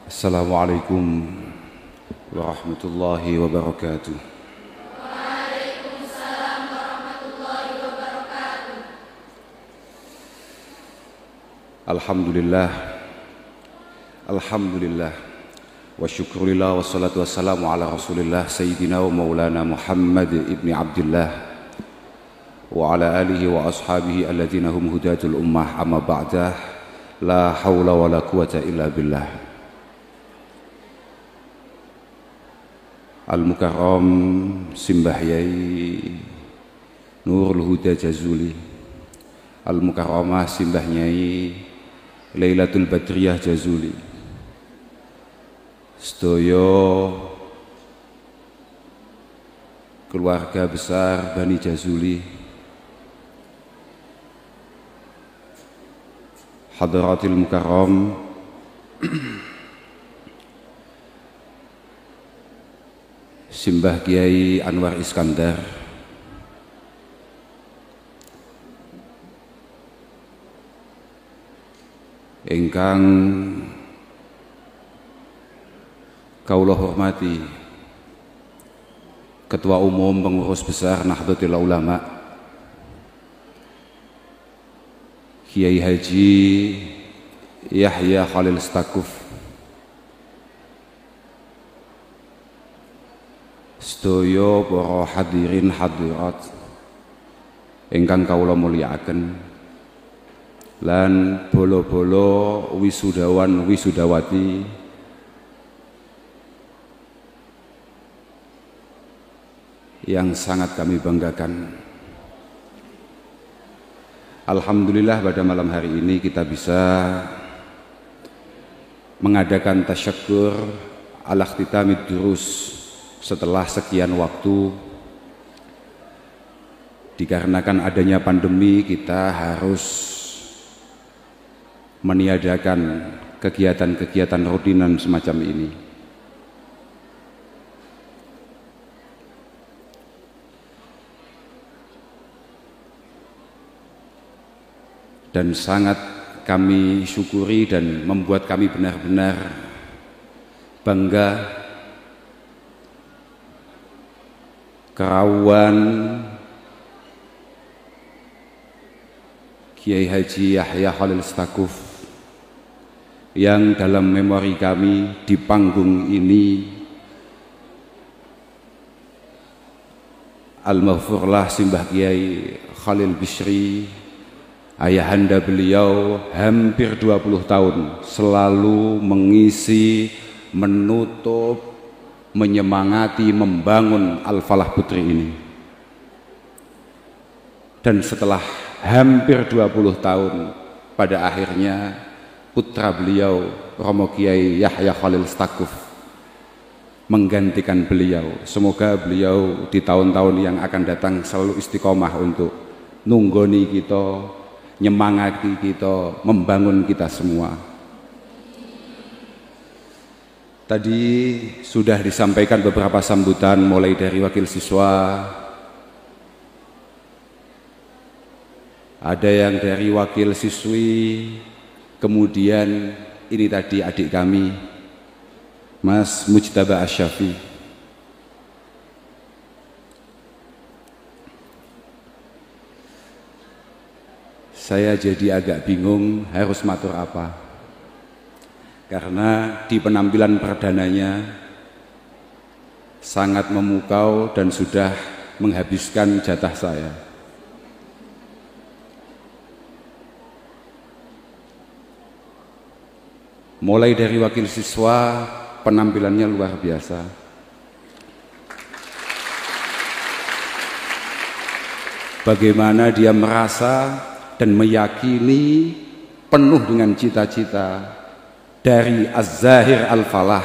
Assalamualaikum warahmatullahi wabarakatuh. Waalaikumsalam warahmatullahi wabarakatuh. Alhamdulillah, Alhamdulillah, wa syukurillah, wassalatu wassalamu ala rasulillah Sayyidina wa maulana Muhammad ibni Abdillah wa ala alihi wa ashabihi alladhina hum hudatul ummah, amma ba'dah. La hawla wa la quwata illa billah. Al-Mukarram Simbah Yai Nurul Huda Jazuli, Al-Mukarramah Simbah Nyai Lailatul Badriyah Jazuli, sedaya keluarga besar Bani Jazuli, Hadratil Mukarram, Simbah Kiai Anwar Iskandar, ingkang kaula hormati Ketua Umum Pengurus Besar Nahdlatul Ulama Kiai Haji Yahya Khalil Stakuf, sedaya para hadirin hadirat ingkang kawula mulyakaken, lan bolo-bolo wisudawan wisudawati yang sangat kami banggakan. Alhamdulillah pada malam hari ini kita bisa mengadakan tasyakkur ala ikhtitamid durus setelah sekian waktu. Dikarenakan adanya pandemi, kita harus meniadakan kegiatan-kegiatan rutinan semacam ini. Dan sangat kami syukuri dan membuat kami benar-benar bangga kerawuan Kiai Haji Yahya Khalil Stakuf yang dalam memori kami di panggung ini Al-Maghfurlah Simbah Kiai Khalil Bishri, ayahanda beliau hampir 20 tahun selalu mengisi, menutup, menyemangati, membangun Al-Falah Putri ini. Dan setelah hampir 20 tahun, pada akhirnya putra beliau Romo Kiai Yahya Khalil Stakuf menggantikan beliau. Semoga beliau di tahun-tahun yang akan datang selalu istiqomah untuk nunggoni kita, nyemangati kita, membangun kita semua. Tadi sudah disampaikan beberapa sambutan, mulai dari wakil siswa, ada yang dari wakil siswi, kemudian ini tadi adik kami Mas Mujtaba Asyafi. Saya jadi agak bingung harus matur apa, karena di penampilan perdananya sangat memukau dan sudah menghabiskan jatah saya. Mulai dari wakil siswa, penampilannya luar biasa. Bagaimana dia merasa dan meyakini penuh dengan cita-cita dari Az-Zahir Al-Falah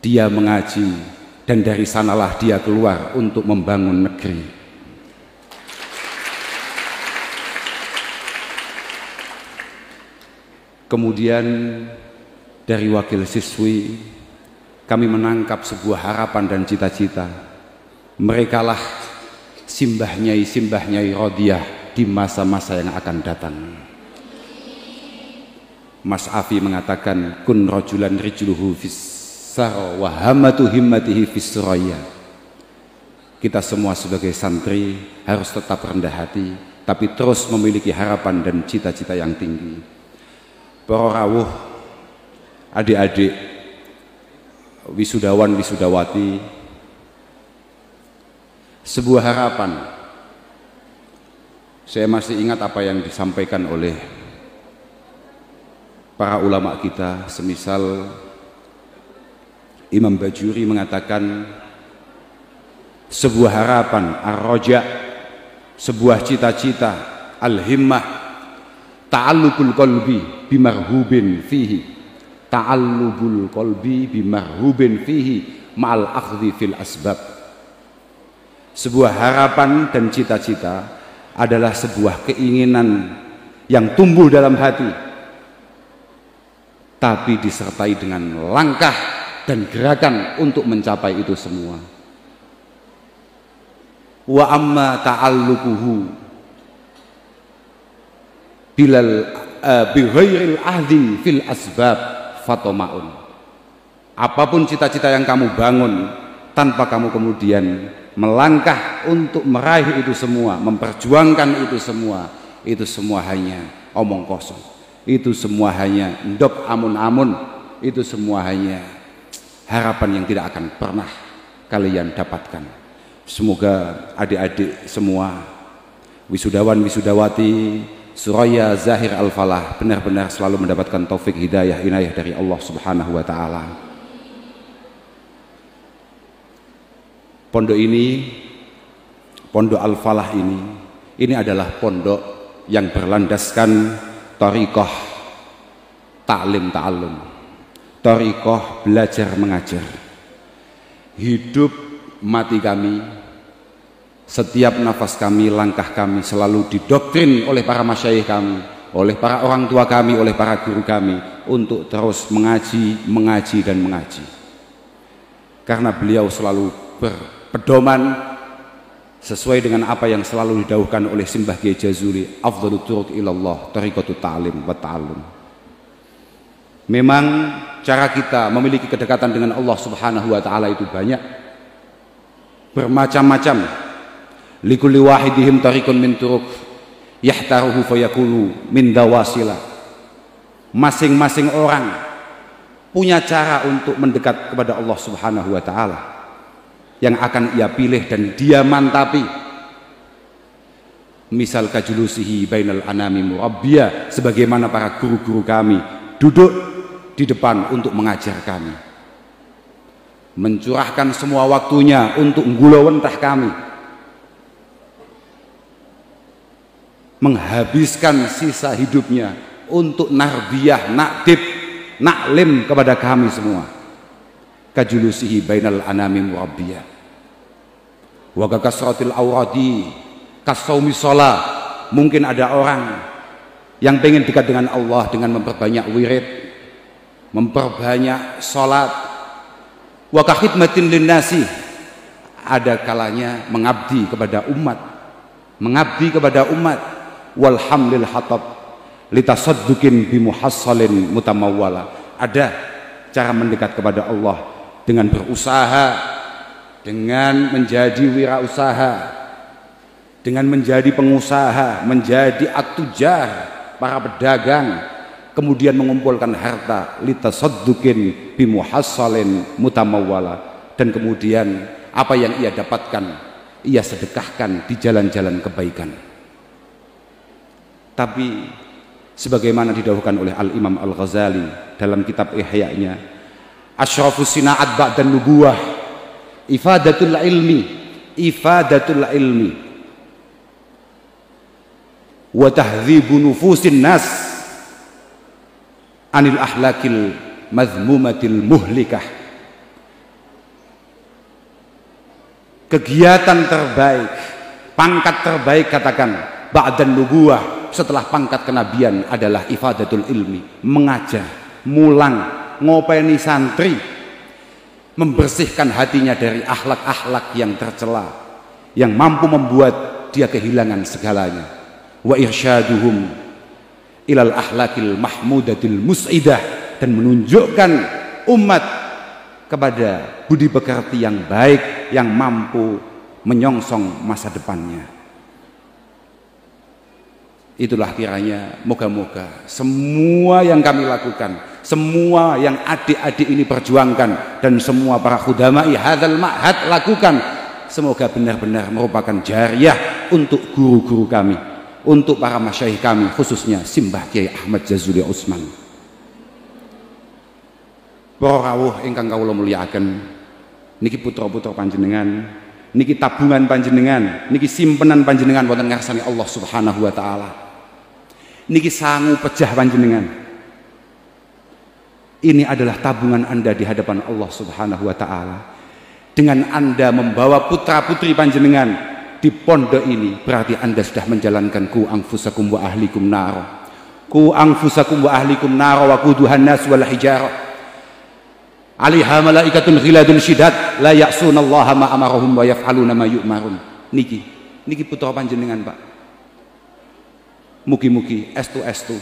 dia mengaji, dan dari sanalah dia keluar untuk membangun negeri. Kemudian dari wakil siswi kami menangkap sebuah harapan dan cita-cita. Merekalah simbah nyai Rodiah di masa-masa yang akan datang. Mas Afi mengatakan kun rajulan rijluhu fis sara wa hamatu himmatihi fis suraya. Kita semua sebagai santri harus tetap rendah hati, tapi terus memiliki harapan dan cita-cita yang tinggi. Para rawuh, adik-adik, wisudawan wisudawati, sebuah harapan. Saya masih ingat apa yang disampaikan oleh para ulama kita, semisal Imam Bajuri mengatakan sebuah harapan, ar-raja, sebuah cita-cita, al-himmah, ta'allubul qalbi bimarhubin fihi, ta'allubul qalbi bimarhubin fihi ma'al akhdhi fil asbab. Sebuah harapan dan cita-cita adalah sebuah keinginan yang tumbuh dalam hati, tapi disertai dengan langkah dan gerakan untuk mencapai itu semua. Wa amma ta'alluquhu bighairil ahdi fil asbab fatomaun. Apapun cita-cita yang kamu bangun tanpa kamu kemudian melangkah untuk meraih itu semua, memperjuangkan itu semua hanya omong kosong. Itu semua hanya ndok amun-amun. Itu semua hanya harapan yang tidak akan pernah kalian dapatkan. Semoga adik-adik semua, wisudawan wisudawati Suraya Zahir Al-Falah, benar-benar selalu mendapatkan taufik hidayah inayah dari Allah Subhanahu wa taala. Pondok ini, Pondok Al-Falah ini adalah pondok yang berlandaskan thariqah ta'lim ta'allum, thariqah belajar mengajar. Hidup mati kami, setiap nafas kami, langkah kami selalu didoktrin oleh para masyayikh kami, oleh para orang tua kami, oleh para guru kami untuk terus mengaji dan mengaji. Karena beliau selalu berpedoman sesuai dengan apa yang selalu didahulukan oleh Simbah Kiai Jazuli, afdhalut turuq ilallah thariqatut ta'lim wa ta'allum. Memang cara kita memiliki kedekatan dengan Allah Subhanahu wa taala itu banyak, bermacam-macam. Likulli wahidihim tariqun min turuq yahtaruhu fayakulu min dawasila. Masing-masing orang punya cara untuk mendekat kepada Allah Subhanahu wa taala yang akan ia pilih dan dia mantapi. Misal kajulusihi bainal anami murabbiya, sebagaimana para guru-guru kami duduk di depan untuk mengajar kami, mencurahkan semua waktunya untuk nggulawentah kami, menghabiskan sisa hidupnya untuk narbiyah, nakdib, naklim kepada kami semua. Kajulusihi bainal anami murabbiyah wa kasratil awradi kasaumi shalah. Mungkin ada orang yang pengen dekat dengan Allah dengan memperbanyak wirid, memperbanyak salat. Wa khidmatin linnasi, ada kalanya mengabdi kepada umat, walhamlil hatab litasadduqin bimuhassalin mutamawwala. Ada cara mendekat kepada Allah dengan berusaha, dengan menjadi wirausaha, dengan menjadi pengusaha, menjadi at-tujar, para pedagang, kemudian mengumpulkan harta litasadduqin bimuhassalin mutamawwala, dan kemudian apa yang ia dapatkan ia sedekahkan di jalan-jalan kebaikan. Tapi sebagaimana didahulukan oleh Al-Imam Al-Ghazali dalam kitab Ihya-nya, asyrafus sina'at ba'dan nubuwah ifadatul ilmi wa tahdhibu nufusin nas anil ahlakil mazmumatil muhlikah. Kegiatan terbaik, pangkat terbaik katakan ba'dan nubuwah, setelah pangkat kenabian adalah ifadatul ilmi, mengajar, mulang, ngopeni santri, membersihkan hatinya dari akhlak-akhlak yang tercela, yang mampu membuat dia kehilangan segalanya. Wa irsyaduhum ilal ahlakil mahmudatil mus'idah, dan menunjukkan umat kepada budi pekerti yang baik yang mampu menyongsong masa depannya. Itulah kiranya moga-moga semua yang kami lakukan, semua yang adik-adik ini perjuangkan, dan semua para khudamai hadzal ma'had lakukan, semoga benar-benar merupakan jariyah untuk guru-guru kami, untuk para masyayikh kami, khususnya Simbah Kiai Ahmad Jazuli Utsman. Para rawuh ingkang kawula mulyakaken, niki putra-putra panjenengan, niki tabungan panjenengan, niki simpenan panjenengan wonten ngarsane Allah Subhanahu wa taala. Niki sangu pejah panjenengan. Ini adalah tabungan Anda di hadapan Allah Subhanahu wa taala. Dengan Anda membawa putra-putri panjenengan di pondok ini, berarti Anda sudah menjalankan ku anfusakum wa ahlikum nar. Ku anfusakum wa ahlikum nar wa quduhan nas wal hijarah. Alaiha malaikatun ghiladun syidat la ya'sunallaha ma amarahum wa yaf'aluna ma yu'marun. Niki putra panjenengan, Pak. Mugi-mugi estu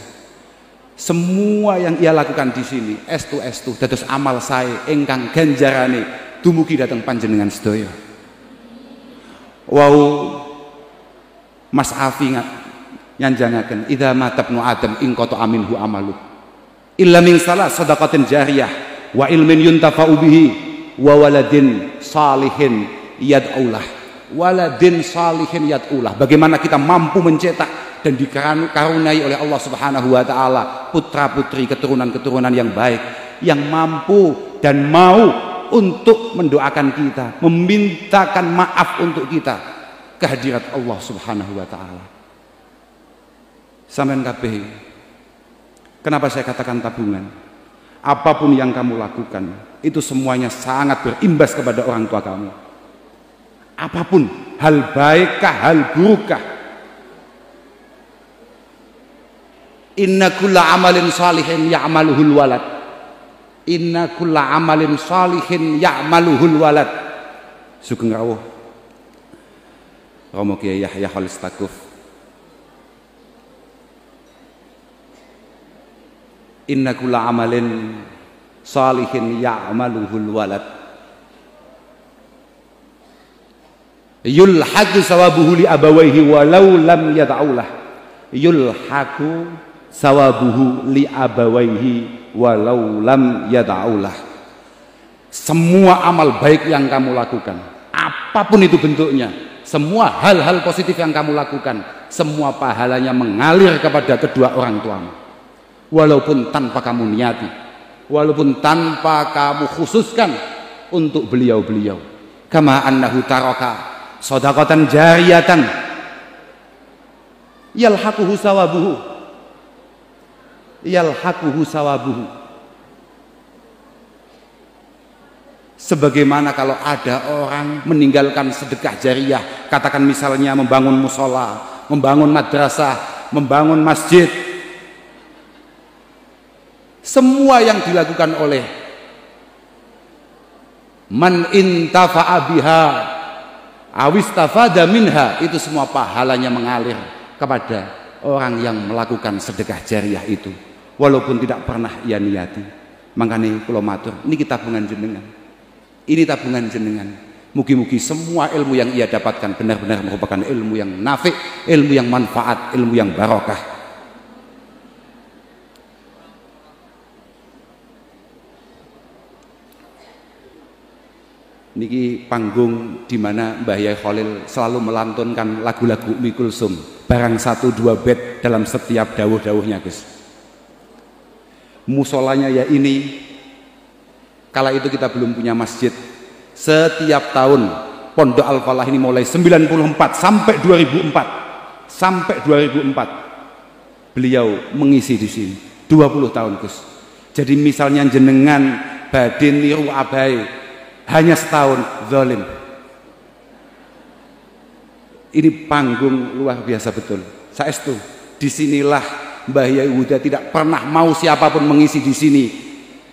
semua yang ia lakukan di sini estu dados amal saya ingkang ganjarane dumugi dhateng panjenengan sedaya. Wau Mas Afi nyanjangaken idza matabnu adam ing qata aminhu amalu illa min salah sadaqatin jariyah wa ilmin yuntafa'u bihi wa waladin salihin yad'ulah. Waladin salihin yad'ulah. Bagaimana kita mampu mencetak dan dikaruniai oleh Allah Subhanahu wa taala putra-putri, keturunan-keturunan yang baik, yang mampu dan mau untuk mendoakan kita, memintakan maaf untuk kita kehadirat Allah Subhanahu wa taala. Sampeyan kabeh, kenapa saya katakan tabungan? Apapun yang kamu lakukan, itu semuanya sangat berimbas kepada orang tua kamu. Apapun, hal baikkah, hal burukkah, inna kulla amalin salihin ya'maluhul walad. Inna kulla amalin salihin ya'maluhul walad. Sugeng rawuh Romo Kiai Yahya Khalil Stakuf. Inna kulla amalin salihin ya'maluhul walad yulhaqu sawabuhu li abawaihi walau lam yad'ulah. Yulhaqu sawabuhu li abawaihi walau lam yad'ulah. Semua amal baik yang kamu lakukan, apapun itu bentuknya, semua hal-hal positif yang kamu lakukan, semua pahalanya mengalir kepada kedua orang tuamu, walaupun tanpa kamu niati, walaupun tanpa kamu khususkan untuk beliau-beliau. Kama annahu taraka shadaqatan jariyatan yalhaquhu sawabuhu. Sebagaimana kalau ada orang meninggalkan sedekah jariyah, katakan misalnya membangun musola, membangun madrasah, membangun masjid, semua yang dilakukan oleh man intafa'a biha awistafada minha, itu semua pahalanya mengalir kepada orang yang melakukan sedekah jariyah itu, walaupun tidak pernah ia niati. Makanya kula matur, niki tabungan jenengan, ini tabungan jenengan. Mugi-mugi semua ilmu yang ia dapatkan benar-benar merupakan ilmu yang nafi', ilmu yang manfaat, ilmu yang barokah. Niki panggung di mana Mbah Yai Khalil selalu melantunkan lagu-lagu Ummi Kulsum, barang 1-2 bait dalam setiap dawuh-dawuhnya, Gus. Musolanya ya ini, kala itu kita belum punya masjid. Setiap tahun Pondok Al-Falah ini mulai 94 sampai 2004 beliau mengisi di sini 20 tahun, Gus. Jadi misalnya jenengan badhe niru abai hanya setahun, zalim. Ini panggung luar biasa betul. Saestu, disinilah Mbah Yai Huda tidak pernah mau siapapun mengisi di sini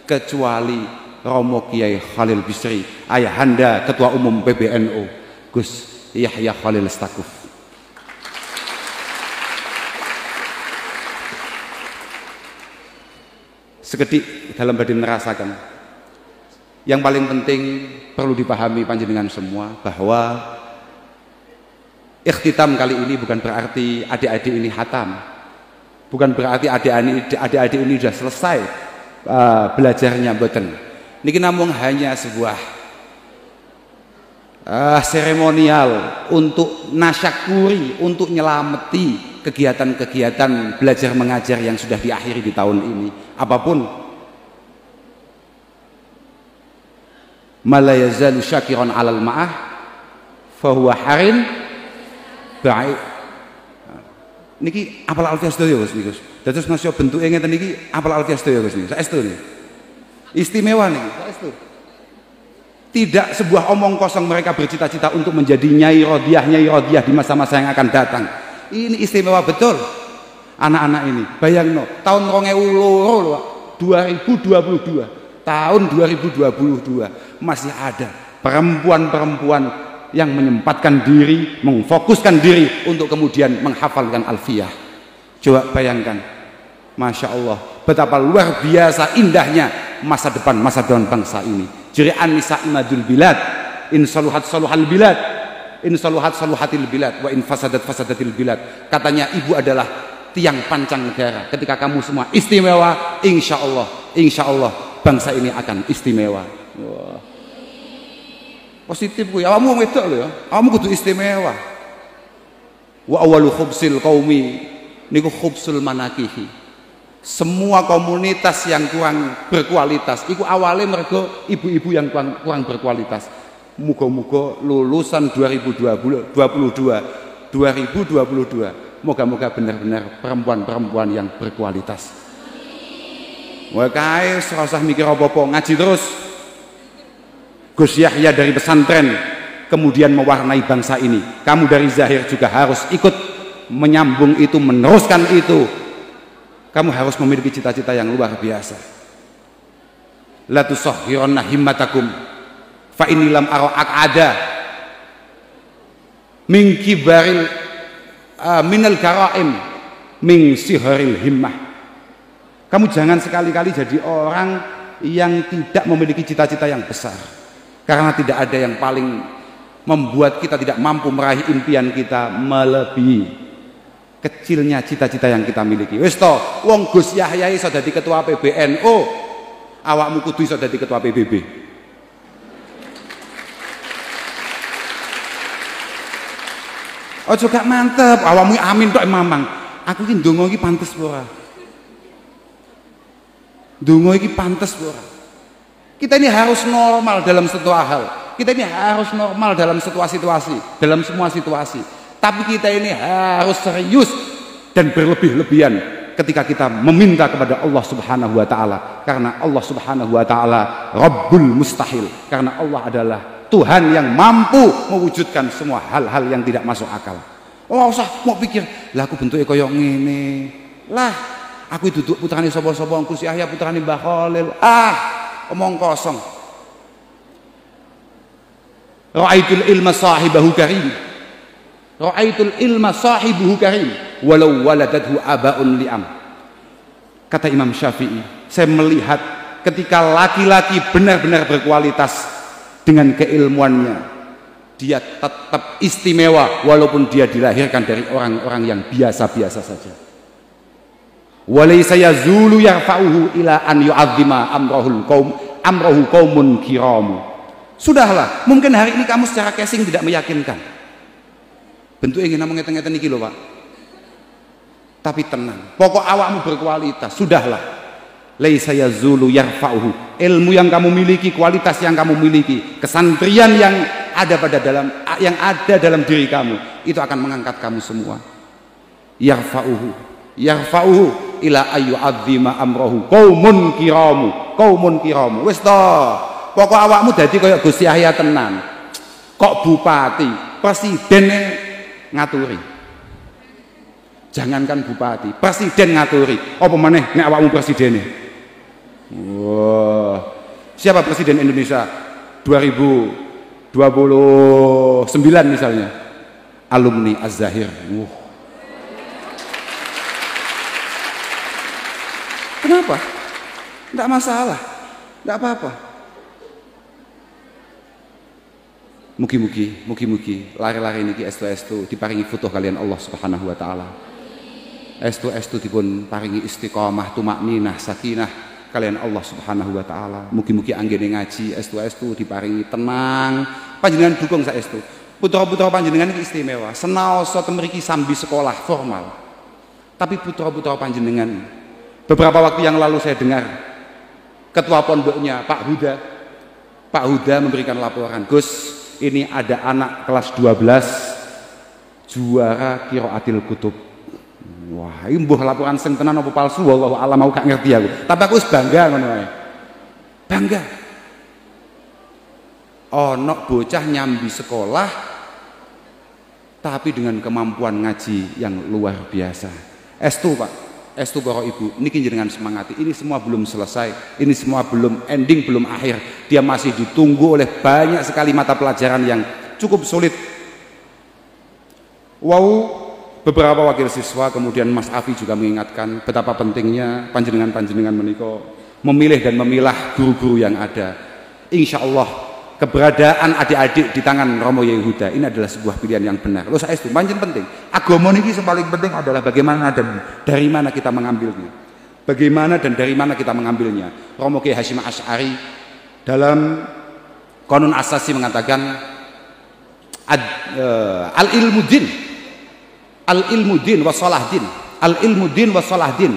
kecuali Romo Kiai Khalil Bisri, ayahanda Ketua Umum PBNU Gus Yahya Khalil Stakuf. sekedik dalam batin merasakan. Yang paling penting perlu dipahami panjenengan semua bahwa ikhtitam kali ini bukan berarti adik-adik ini hatam, bukan berarti adik-adik ini sudah selesai belajarnya, mboten. Niki namung hanya sebuah seremonial untuk nasyakuri, untuk nyelameti kegiatan-kegiatan belajar mengajar yang sudah diakhiri di tahun ini. Apapun, malayazalu syakiran alal ma'ah fahuwa harin baik. Niki apal alfiah sedaya Gus niku. Dados masya bentuke ngeten niki apal alfiah sedaya Gus niku. Saestu niki. Istimewa niki, saestu. Tidak sebuah omong kosong mereka bercita-cita untuk menjadi nyai rodiyah di masa-masa yang akan datang. Ini istimewa betul anak-anak ini. Bayangno, tahun 2022, tahun 2022 masih ada perempuan-perempuan yang menyempatkan diri, memfokuskan diri untuk kemudian menghafalkan alfiyah. Coba bayangkan, Masya Allah, betapa luar biasa indahnya masa depan bangsa ini. Jiri'an nisa imadul bilad, in saluhat saluhal bilad, in saluhat saluhatil bilad, wa in fasadat fasadatil bilad. Katanya ibu adalah tiang pancang negara. Ketika kamu semua istimewa, insya Allah bangsa ini akan istimewa. Wah. Positif gue, awamu wedok lho ya, awamu kudu istimewa. Wa awalu khubsil qaumi niku khubsul manakihi. Semua komunitas yang kurang berkualitas iku awalnya mereka ibu-ibu yang kurang berkualitas. Muga-muga lulusan 2022 moga-moga benar-benar perempuan-perempuan yang berkualitas. Wah kae ora usah mikir apa-apa, ngaji terus. Gus Yahya dari pesantren kemudian mewarnai bangsa ini. Kamu dari Zahir juga harus ikut menyambung itu, meneruskan itu. Kamu harus memiliki cita-cita yang luar biasa. La tusahhiranna himmatakum fa inni lam ara aqada min kibaril minal karaim min sihril himmah. Kamu jangan sekali-kali jadi orang yang tidak memiliki cita-cita yang besar, karena tidak ada yang paling membuat kita tidak mampu meraih impian kita melebihi kecilnya cita-cita yang kita miliki. Wis to, wong Gus Yahya iso dadi ketua PBNU, awakmu kudu iso dadi ketua PBB. Ojo gak mantep, awakmu amin tok mamang. Aku iki ndonga iki pantes ora? Ndonga iki pantes ora? Kita ini harus normal dalam setiap hal. Kita ini harus normal dalam situasi-situasi, dalam semua situasi. Tapi kita ini harus serius dan berlebih-lebihan ketika kita meminta kepada Allah Subhanahu wa taala, karena Allah Subhanahu wa taala Rabbul Mustahil, karena Allah adalah Tuhan yang mampu mewujudkan semua hal-hal yang tidak masuk akal. Oh, usah mau pikir, lah aku bentuknya koyo ngene. Lah, aku duduk putrane sapa-sapa, Gus Yahya putrane Mbah Khalil. Omong kosong. Ra'aitul ilma sahibahu karim. Ra'aitul ilma sahibuhu karim walau waladathu abaun li'am. Kata Imam Syafi'i, saya melihat ketika laki-laki benar-benar berkualitas dengan keilmuannya, dia tetap istimewa walaupun dia dilahirkan dari orang-orang yang biasa-biasa saja. Walaysa yazulu yarfa'uhu ila an yu'azzima amrahu qaumun kiramu. Sudahlah, mungkin hari ini kamu secara casing tidak meyakinkan. Bentuk ingin namanya ngeten-ngeten iki lho Pak. Tapi tenang, pokok awakmu berkualitas, sudahlah. Laisa yazulu yarfa'uhu. Ilmu yang kamu miliki, kualitas yang kamu miliki, kesantrian yang ada dalam diri kamu, itu akan mengangkat kamu semua. Yarfa'uhu ila ayyu'adzima amrahu qaumun kiramu. Wis to, pokok awakmu dadi kaya Gus Yahya tenan. Kok bupati, presiden ngaturi, jangankan bupati, presiden ngaturi, apa maneh nek awakmu presiden. Wah, siapa presiden Indonesia 2029 misalnya? Alumni Az-Zahir. Kenapa? Tidak masalah, tidak apa-apa. Mugi-mugi lari-lari niki estu diparingi futuh kalian Allah Subhanahu wa taala. Estu dipun paringi istiqomah, tumakninah, sakinah kalian Allah Subhanahu wa taala. Mugi-mugi anggene ngaji estu diparingi tenang. Panjenengan dukung saestu. Putra-putra panjenengan iki istimewa. Senaosa temriki sambi sekolah formal. Tapi putra-putra panjenengan, beberapa waktu yang lalu saya dengar ketua pondoknya Pak Huda memberikan laporan, Gus, ini ada anak kelas 12 juara qiraatil kutub. Wah, ini mbuh laporan sing tenan apa palsu wallahu alam, aku gak ngerti aku. Tapi aku wis bangga ngono wae. Bangga. Ono bocah nyambi sekolah tapi dengan kemampuan ngaji yang luar biasa. Estu Pak, estu para ibu, niki jenengan semangati. Ini semua belum selesai, ini semua belum ending, belum akhir. Dia masih ditunggu oleh banyak sekali mata pelajaran yang cukup sulit. Wow, beberapa wakil siswa, kemudian Mas Afi juga mengingatkan betapa pentingnya panjenengan menika memilih dan memilah guru-guru yang ada. Insya Allah keberadaan adik-adik di tangan Romo Yehuda ini adalah sebuah pilihan yang benar. Lho saestu pancen penting. Agama niki yang paling penting adalah bagaimana dan dari mana kita mengambilnya. Bagaimana dan dari mana kita mengambilnya. Romo Kiai Hasyim Asy'ari dalam Qanun Asasi mengatakan al-ilmu din wa shalah din. Al-ilmu din wa shalah din.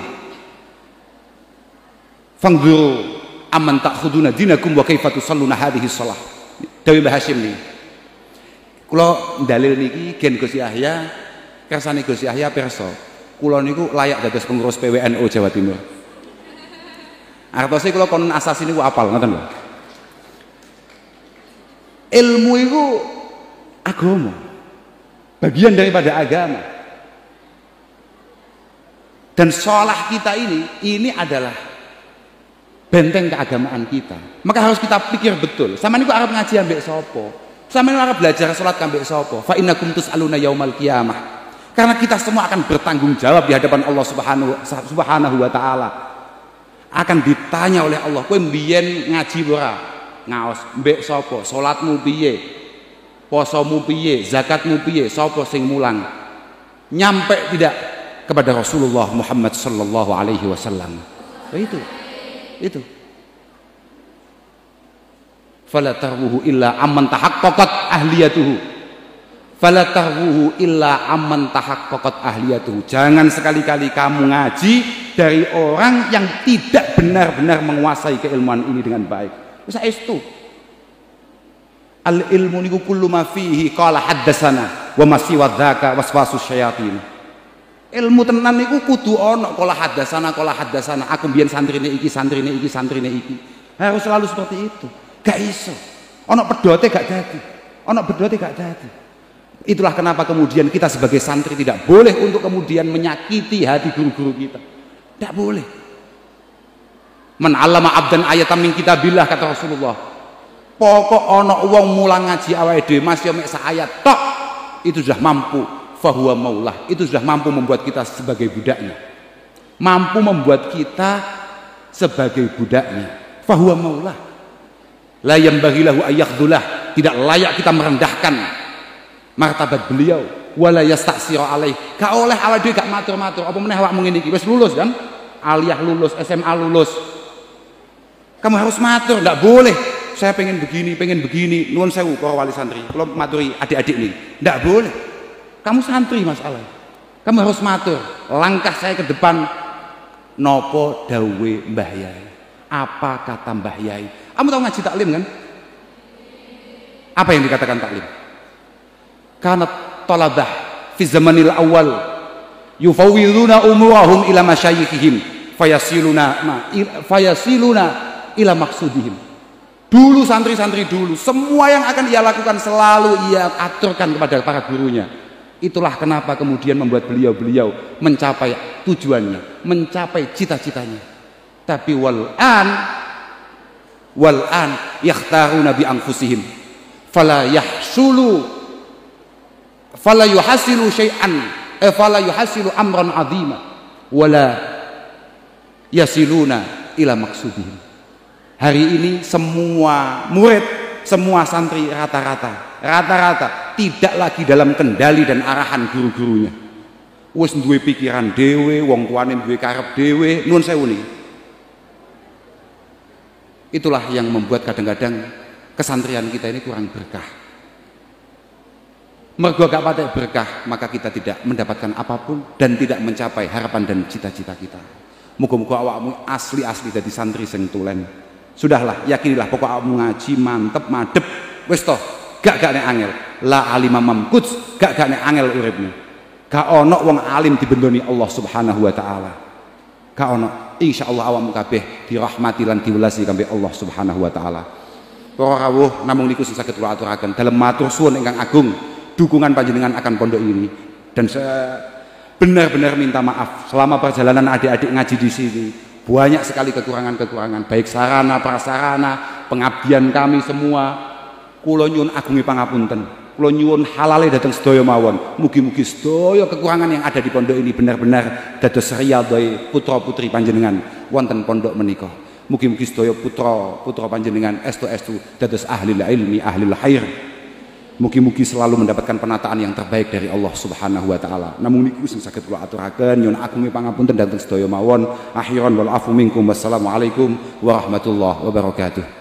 Fangzuru aman ta'khuduna dinakum wa kaifa tusalluna hadhihi shalah. Dewi Mbah Hasyim niki. Kula dalil niki gen Gus Yahya, kersane Gus Yahya pirsa. Kula niku layak dados pengurus PWNU Jawa Timur. Artose kula Qanun Asasi niku apal ngoten lho. Ilmu iku agama. Bagian daripada agama. Dan shalah kita ini adalah benteng keagamaan kita. Maka harus kita pikir betul. Sama niku arep ngaji ambek sapa? Sama niku arep belajar salat ambek sapa? Fa innakum tus'aluna yaumal qiyamah. Karena kita semua akan bertanggung jawab di hadapan Allah Subhanahu wa taala. Akan ditanya oleh Allah, kowe mbiyen ngaji ora? Ngaos mbek sapa? Salatmu piye? Posomu piye? Zakatmu piye? Sapa sing mulang? Nyampe tidak kepada Rasulullah Muhammad sallallahu alaihi wasallam. Itu fala tarwuhu illa amman tahaqqaqat ahliyatuhu. Fala tarwuhu illa amman tahaqqaqat ahliyatuhu. Jangan sekali-kali kamu ngaji dari orang yang tidak benar-benar menguasai keilmuan ini dengan baik. Saestu al ilmu niku kullu ma fihi qala haddatsana wa ma siwa dzaka waswasus syayatin. Ilmu tenan niku kudu ana qala haddatsana aku mbiyen santrine iki harus selalu seperti itu. Gak iso ana pedote gak dadi. Itulah kenapa kemudian kita sebagai santri tidak boleh untuk kemudian menyakiti hati guru-guru kita. Tidak boleh. Man 'allama 'abdan ayatan min kitabillah, kata Rasulullah. Pokok ana wong mulang ngaji awake dhewe masih mek sak ayat tok, itu sudah mampu. Fahuwa maulah, itu sudah mampu membuat kita sebagai budaknya, mampu membuat kita sebagai budaknya. Fahuwa maulah, la yambaghi lahu ayyakhdhulah, tidak layak kita merendahkan martabat beliau. Wala yastaksira alaih, gak oleh awake dhewe gak matur-matur. Apa meneh awakmu ngene iki wis lulus kan, aliyah lulus, SMA lulus, kamu harus matur. Ndak boleh saya pengen begini, nuwun sewu para wali santri, kula maturi adik-adik nih, ndak boleh. Kamu santri masalah, kamu harus matur. Langkah saya ke depan, nopo dawe Mbah Yai, apa kata Mbah Yai. Kamu tahu ngaji taklim kan? Apa yang dikatakan taklim? Karena talabah fi zamanil awal yufawwiduna umurahum ila masyayikhihim fayasiluna ila maksudihim. Dulu santri-santri dulu, semua yang akan ia lakukan selalu ia aturkan kepada para gurunya. Itulah kenapa kemudian membuat beliau mencapai tujuannya, mencapai cita-citanya. Tapi wal'an yakhtaruna bi anfusihim fala yuhasilu syai'an fala yuhasilu amran 'azima wala yasiluna ila maksudihim. Hari ini semua murid, semua santri rata-rata tidak lagi dalam kendali dan arahan guru-gurunya. Wis duwe pikiran dhewe, wong tuane duwe karep dhewe, nuwun sewu niki. Itulah yang membuat kadang-kadang kesantrian kita ini kurang berkah. Mergo gak patek berkah, maka kita tidak mendapatkan apapun dan tidak mencapai harapan dan cita-cita kita. Muga-muga awakmu asli-asli dadi santri sing tulen. Sudahlah, yakinilah pokok awakmu ngaji mantep madep wis toh, gak nek angel. La alimam mamkuts, gak nek angel uripmu. Gak ono wong alim dibendoni Allah Subhanahu wa taala. Gak ono. Insyaallah awakmu kabeh dirahmati lan diwelasi kambek Allah Subhanahu wa taala. Para rawuh namung niku sing saged kula aturaken dalem matur suwun ingkang agung dukungan panjenengan akan pondok ini, dan saya benar-benar minta maaf selama perjalanan adik-adik ngaji di sini banyak sekali kekurangan-kekurangan, baik sarana prasarana, pengabdian kami semua. Kula nyuwun agungi pangapunten, kula nyuwun halale dhateng sedaya mawon. Mugi-mugi sedaya kekurangan yang ada di pondok ini benar-benar dados riyadhai putra-putri panjenengan wonten pondok menika. Mugi-mugi sedaya putra-putra panjenengan estu-estu dados ahli ilmi, ahli khair. Mugi-mugi selalu mendapatkan penataan yang terbaik dari Allah Subhanahu wa taala. Namung niku sing saged kula aturaken, nyuwun agungi pangapunten dhateng sedaya mawon. Akhiran wal afu minkum. Wassalamualaikum warahmatullahi wabarakatuh.